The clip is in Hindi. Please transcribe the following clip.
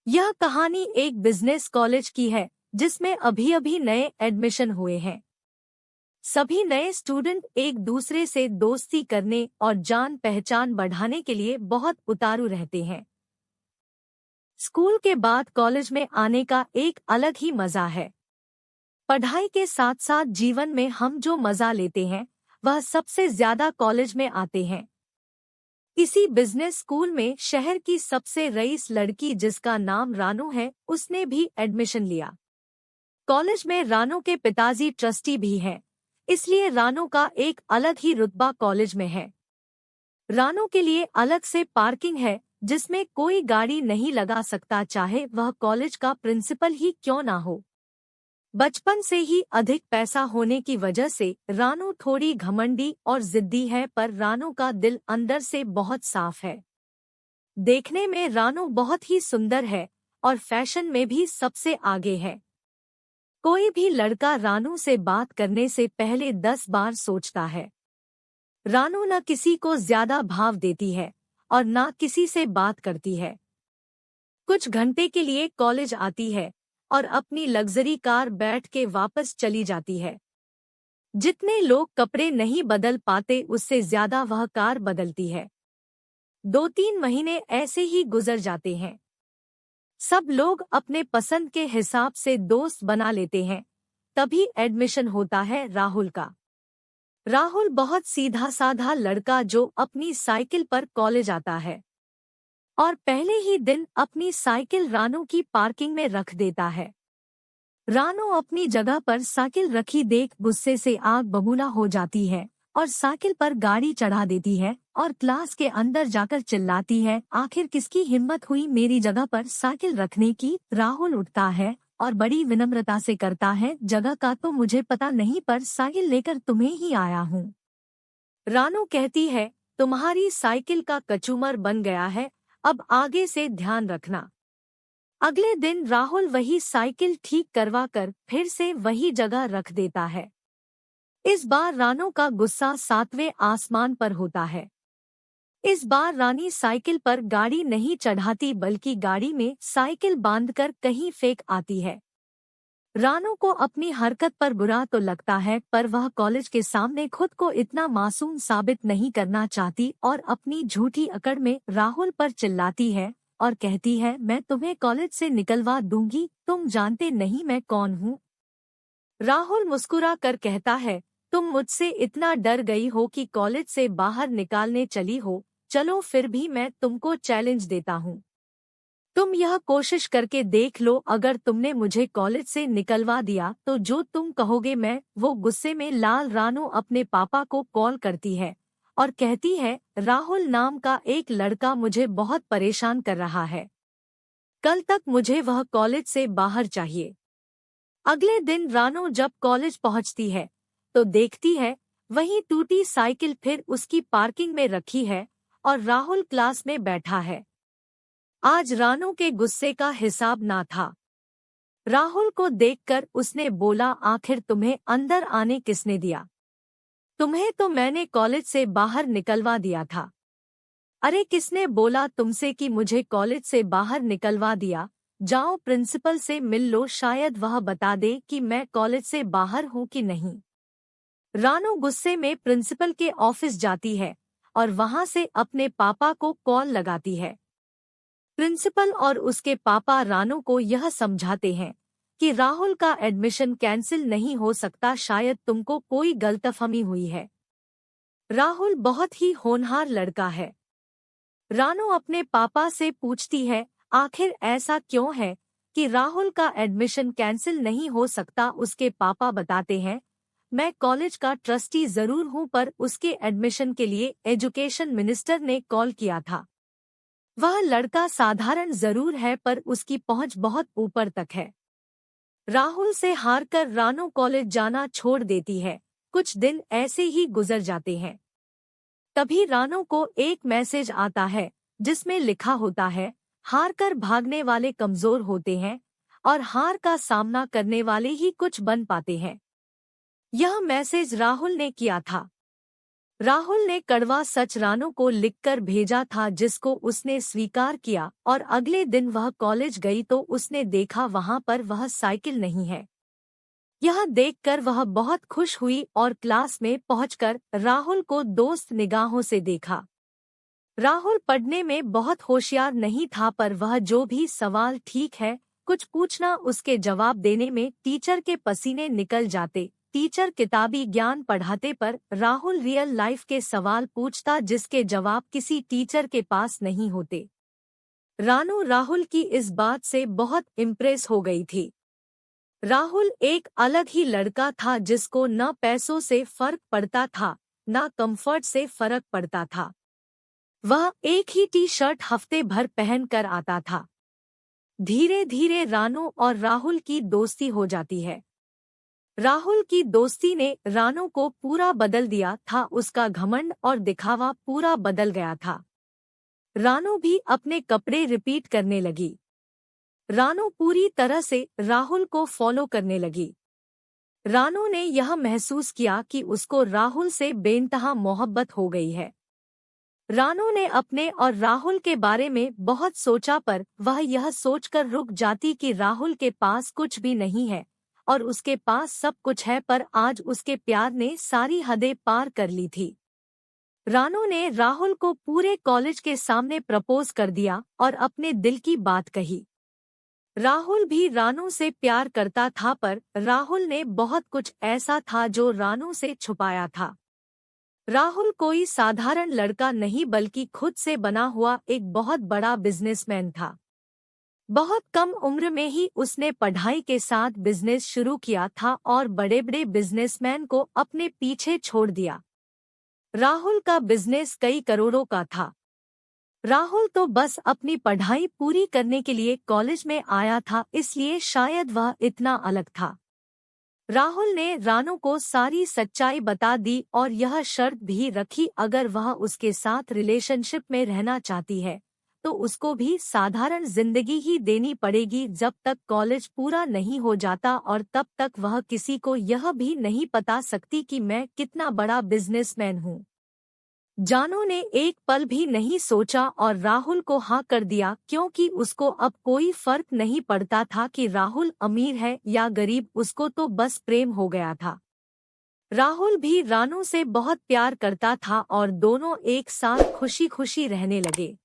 यह कहानी एक बिजनेस कॉलेज की है जिसमें अभी अभी नए एडमिशन हुए हैं। सभी नए स्टूडेंट एक दूसरे से दोस्ती करने और जान पहचान बढ़ाने के लिए बहुत उतारू रहते हैं। स्कूल के बाद कॉलेज में आने का एक अलग ही मजा है। पढ़ाई के साथ साथ जीवन में हम जो मजा लेते हैं वह सबसे ज्यादा कॉलेज में आते हैं। इसी बिजनेस स्कूल में शहर की सबसे रईस लड़की जिसका नाम रानू है, उसने भी एडमिशन लिया। कॉलेज में रानू के पिताजी ट्रस्टी भी हैं, इसलिए रानू का एक अलग ही रुतबा कॉलेज में है। रानू के लिए अलग से पार्किंग है जिसमें कोई गाड़ी नहीं लगा सकता, चाहे वह कॉलेज का प्रिंसिपल ही क्यों ना हो। बचपन से ही अधिक पैसा होने की वजह से रानू थोड़ी घमंडी और जिद्दी है, पर रानू का दिल अंदर से बहुत साफ है। देखने में रानू बहुत ही सुंदर है और फैशन में भी सबसे आगे है। कोई भी लड़का रानू से बात करने से पहले 10 बार सोचता है। रानू न किसी को ज्यादा भाव देती है और न किसी से बात करती है। कुछ घंटे के लिए कॉलेज आती है और अपनी लग्जरी कार बैठ के वापस चली जाती है। जितने लोग कपड़े नहीं बदल पाते उससे ज्यादा वह कार बदलती है। 2-3 महीने ऐसे ही गुजर जाते हैं। सब लोग अपने पसंद के हिसाब से दोस्त बना लेते हैं। तभी एडमिशन होता है राहुल का। राहुल बहुत सीधा साधा लड़का जो अपनी साइकिल पर कॉलेज आता है और पहले ही दिन अपनी साइकिल रानू की पार्किंग में रख देता है। रानू अपनी जगह पर साइकिल रखी देख गुस्से से आग बबूला हो जाती है और साइकिल पर गाड़ी चढ़ा देती है और क्लास के अंदर जाकर चिल्लाती है, आखिर किसकी हिम्मत हुई मेरी जगह पर साइकिल रखने की। राहुल उठता है और बड़ी विनम्रता से करता है, जगह का तो मुझे पता नहीं, पर साइकिल लेकर तुम्हें ही आया हूँ। रानू कहती है, तुम्हारी साइकिल का कचूमर बन गया है, अब आगे से ध्यान रखना। अगले दिन राहुल वही साइकिल ठीक करवा कर फिर से वही जगह रख देता है। इस बार रानू का गुस्सा 7वें आसमान पर होता है। इस बार रानी साइकिल पर गाड़ी नहीं चढ़ाती बल्कि गाड़ी में साइकिल बांधकर कहीं फेंक आती है। रानू को अपनी हरकत पर बुरा तो लगता है, पर वह कॉलेज के सामने खुद को इतना मासूम साबित नहीं करना चाहती और अपनी झूठी अकड़ में राहुल पर चिल्लाती है और कहती है, मैं तुम्हें कॉलेज से निकलवा दूंगी, तुम जानते नहीं मैं कौन हूँ। राहुल मुस्कुरा कर कहता है, तुम मुझसे इतना डर गई हो कि कॉलेज से बाहर निकालने चली हो, चलो फिर भी मैं तुमको चैलेंज देता हूँ। तुम यह कोशिश करके देख लो, अगर तुमने मुझे कॉलेज से निकलवा दिया तो जो तुम कहोगे मैं वो। गुस्से में लाल रानू अपने पापा को कॉल करती है और कहती है, राहुल नाम का एक लड़का मुझे बहुत परेशान कर रहा है, कल तक मुझे वह कॉलेज से बाहर चाहिए। अगले दिन रानू जब कॉलेज पहुंचती है तो देखती है वही टूटी साइकिल फिर उसकी पार्किंग में रखी है और राहुल क्लास में बैठा है। आज रानू के गुस्से का हिसाब ना था। राहुल को देखकर उसने बोला, आखिर तुम्हें अंदर आने किसने दिया? तुम्हें तो मैंने कॉलेज से बाहर निकलवा दिया था। अरे किसने बोला तुमसे कि मुझे कॉलेज से बाहर निकलवा दिया? जाओ प्रिंसिपल से मिल लो, शायद वह बता दे कि मैं कॉलेज से बाहर हूँ कि नहीं। रानू गुस्से में प्रिंसिपल के ऑफिस जाती है और वहां से अपने पापा को कॉल लगाती है। प्रिंसिपल और उसके पापा रानू को यह समझाते हैं कि राहुल का एडमिशन कैंसिल नहीं हो सकता, शायद तुमको कोई गलतफहमी हुई है। राहुल बहुत ही होनहार लड़का है। रानू अपने पापा से पूछती है, आखिर ऐसा क्यों है कि राहुल का एडमिशन कैंसिल नहीं हो सकता। उसके पापा बताते हैं, मैं कॉलेज का ट्रस्टी जरूर हूं, पर उसके एडमिशन के लिए एजुकेशन मिनिस्टर ने कॉल किया था। वह लड़का साधारण जरूर है पर उसकी पहुंच बहुत ऊपर तक है। राहुल से हारकर रानू कॉलेज जाना छोड़ देती है। कुछ दिन ऐसे ही गुजर जाते हैं। तभी रानू को एक मैसेज आता है जिसमें लिखा होता है, हारकर भागने वाले कमजोर होते हैं और हार का सामना करने वाले ही कुछ बन पाते हैं। यह मैसेज राहुल ने किया था। राहुल ने कड़वा सच रानू को लिखकर भेजा था, जिसको उसने स्वीकार किया, और अगले दिन वह कॉलेज गई तो उसने देखा वहां पर वह साइकिल नहीं है। यह देखकर वह बहुत खुश हुई और क्लास में पहुंचकर राहुल को दोस्त निगाहों से देखा। राहुल पढ़ने में बहुत होशियार नहीं था, पर वह जो भी सवाल ठीक है कुछ पूछना उसके जवाब देने में टीचर के पसीने निकल जाते। टीचर किताबी ज्ञान पढ़ाते पर राहुल रियल लाइफ के सवाल पूछता, जिसके जवाब किसी टीचर के पास नहीं होते। रानू राहुल की इस बात से बहुत इम्प्रेस हो गई थी। राहुल एक अलग ही लड़का था, जिसको न पैसों से फर्क पड़ता था न कंफर्ट से फर्क पड़ता था। वह एक ही टी शर्ट हफ्ते भर पहन कर आता था। धीरे धीरे रानू और राहुल की दोस्ती हो जाती है। राहुल की दोस्ती ने रानू को पूरा बदल दिया था, उसका घमंड और दिखावा पूरा बदल गया था। रानू भी अपने कपड़े रिपीट करने लगी। रानू पूरी तरह से राहुल को फॉलो करने लगी। रानू ने यह महसूस किया कि उसको राहुल से बेइंतहा मोहब्बत हो गई है। रानू ने अपने और राहुल के बारे में बहुत सोचा, पर वह यह सोचकर रुक जाती कि राहुल के पास कुछ भी नहीं है और उसके पास सब कुछ है, पर आज उसके प्यार ने सारी हदें पार कर ली थी। रानू ने राहुल को पूरे कॉलेज के सामने प्रपोज कर दिया और अपने दिल की बात कही। राहुल भी रानू से प्यार करता था, पर राहुल ने बहुत कुछ ऐसा था जो रानू से छुपाया था। राहुल कोई साधारण लड़का नहीं, बल्कि खुद से बना हुआ एक बहुत बड़ा बिजनेसमैन था। बहुत कम उम्र में ही उसने पढ़ाई के साथ बिजनेस शुरू किया था और बड़े बड़े बिजनेसमैन को अपने पीछे छोड़ दिया। राहुल का बिजनेस कई करोड़ों का था। राहुल तो बस अपनी पढ़ाई पूरी करने के लिए कॉलेज में आया था, इसलिए शायद वह इतना अलग था। राहुल ने रानू को सारी सच्चाई बता दी और यह शर्त भी रखी, अगर वह उसके साथ रिलेशनशिप में रहना चाहती है तो उसको भी साधारण जिंदगी ही देनी पड़ेगी जब तक कॉलेज पूरा नहीं हो जाता, और तब तक वह किसी को यह भी नहीं बता सकती कि मैं कितना बड़ा बिजनेसमैन हूँ। जानू ने एक पल भी नहीं सोचा और राहुल को हाँ कर दिया, क्योंकि उसको अब कोई फर्क नहीं पड़ता था कि राहुल अमीर है या गरीब, उसको तो बस प्रेम हो गया था। राहुल भी रानू से बहुत प्यार करता था और दोनों एक साथ खुशी खुशी रहने लगे।